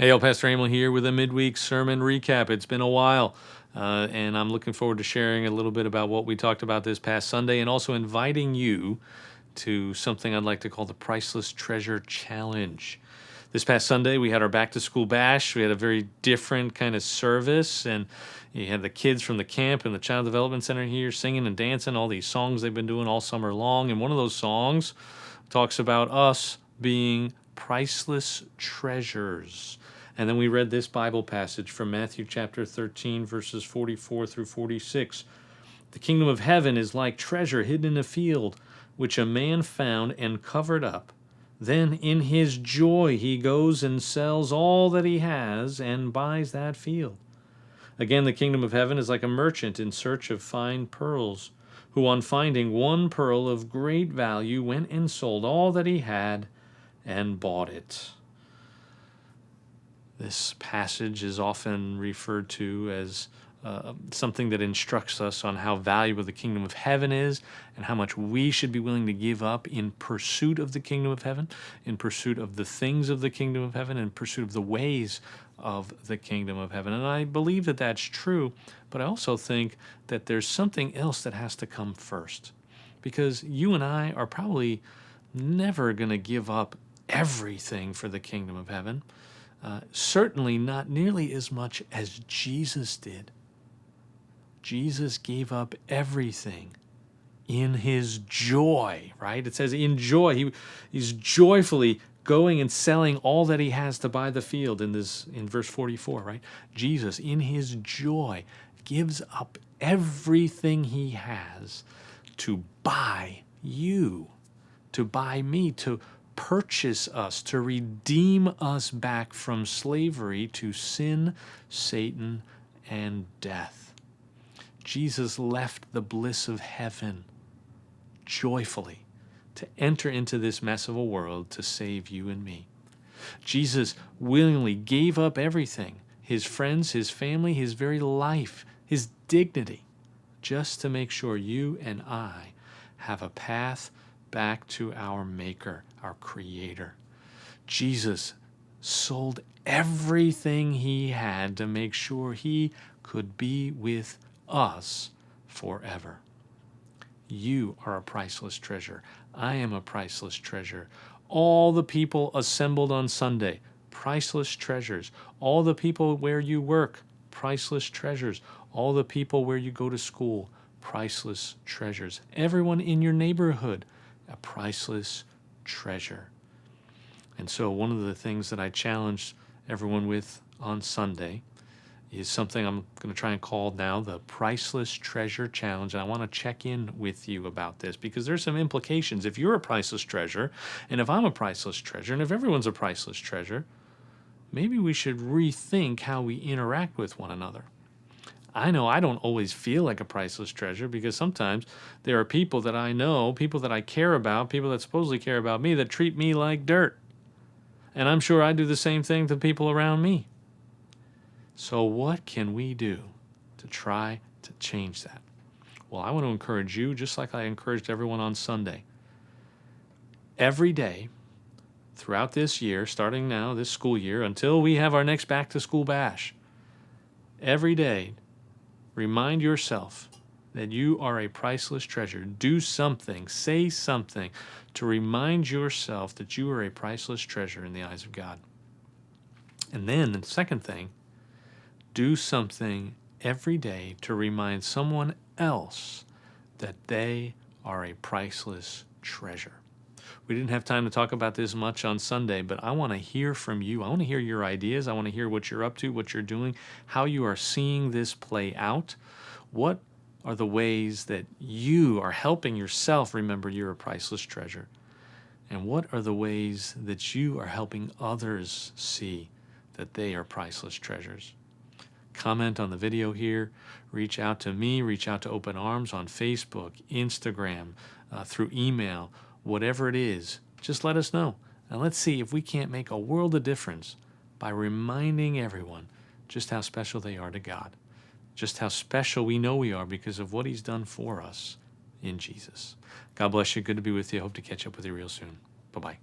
Hey, Pastor Emil here with a midweek sermon recap. It's been a while, and I'm looking forward to sharing a little bit about what we talked about this past Sunday and also inviting you to something I'd like to call the Priceless Treasure Challenge. This past Sunday, we had our back-to-school bash. We had a very different kind of service, and you had the kids from the camp and the Child Development Center here singing and dancing all these songs they've been doing all summer long, and one of those songs talks about us being priceless treasures. And then we read this Bible passage from Matthew chapter 13, verses 44 through 46. The kingdom of heaven is like treasure hidden in a field, which a man found and covered up. Then in his joy he goes and sells all that he has and buys that field. Again, the kingdom of heaven is like a merchant in search of fine pearls, who on finding one pearl of great value went and sold all that he had and bought it. This passage is often referred to as something that instructs us on how valuable the kingdom of heaven is and how much we should be willing to give up in pursuit of the kingdom of heaven, in pursuit of the things of the kingdom of heaven, in pursuit of the ways of the kingdom of heaven. And I believe that that's true, but I also think that there's something else that has to come first, because you and I are probably never going to give up everything for the kingdom of heaven. Certainly not nearly as much as Jesus did. Jesus gave up everything in his joy, right? It says in joy. He's joyfully going and selling all that he has to buy the field in verse 44, right? Jesus, in his joy, gives up everything he has to buy you, to buy me, to purchase us, to redeem us back from slavery to sin, Satan, and death. Jesus left the bliss of heaven joyfully to enter into this mess of a world to save you and me. Jesus willingly gave up everything, his friends, his family, his very life, his dignity, just to make sure you and I have a path back to our Maker, our Creator. Jesus sold everything he had to make sure he could be with us forever. You are a priceless treasure. I am a priceless treasure. All the people assembled on Sunday, priceless treasures. All the people where you work, priceless treasures. All the people where you go to school, priceless treasures. Everyone in your neighborhood, a priceless treasure. And so one of the things that I challenged everyone with on Sunday is something I'm going to try and call now the Priceless Treasure Challenge. And I want to check in with you about this because there's some implications. If you're a priceless treasure, and if I'm a priceless treasure, and if everyone's a priceless treasure, maybe we should rethink how we interact with one another. I know I don't always feel like a priceless treasure because sometimes there are people that I know, people that I care about, people that supposedly care about me that treat me like dirt. And I'm sure I do the same thing to people around me. So what can we do to try to change that? Well, I want to encourage you, just like I encouraged everyone on Sunday. Every day throughout this year, starting now, this school year, until we have our next back-to-school bash, every day, remind yourself that you are a priceless treasure. Do something, say something to remind yourself that you are a priceless treasure in the eyes of God. And then the second thing, do something every day to remind someone else that they are a priceless treasure. We didn't have time to talk about this much on Sunday, but I want to hear from you. I want to hear your ideas. I want to hear what you're up to, what you're doing, how you are seeing this play out. What are the ways that you are helping yourself remember you're a priceless treasure? And what are the ways that you are helping others see that they are priceless treasures? Comment on the video here. Reach out to me. Reach out to Open Arms on Facebook, Instagram, through email. Whatever it is, just let us know. And let's see if we can't make a world of difference by reminding everyone just how special they are to God, just how special we know we are because of what he's done for us in Jesus. God bless you. Good to be with you. Hope to catch up with you real soon. Bye-bye.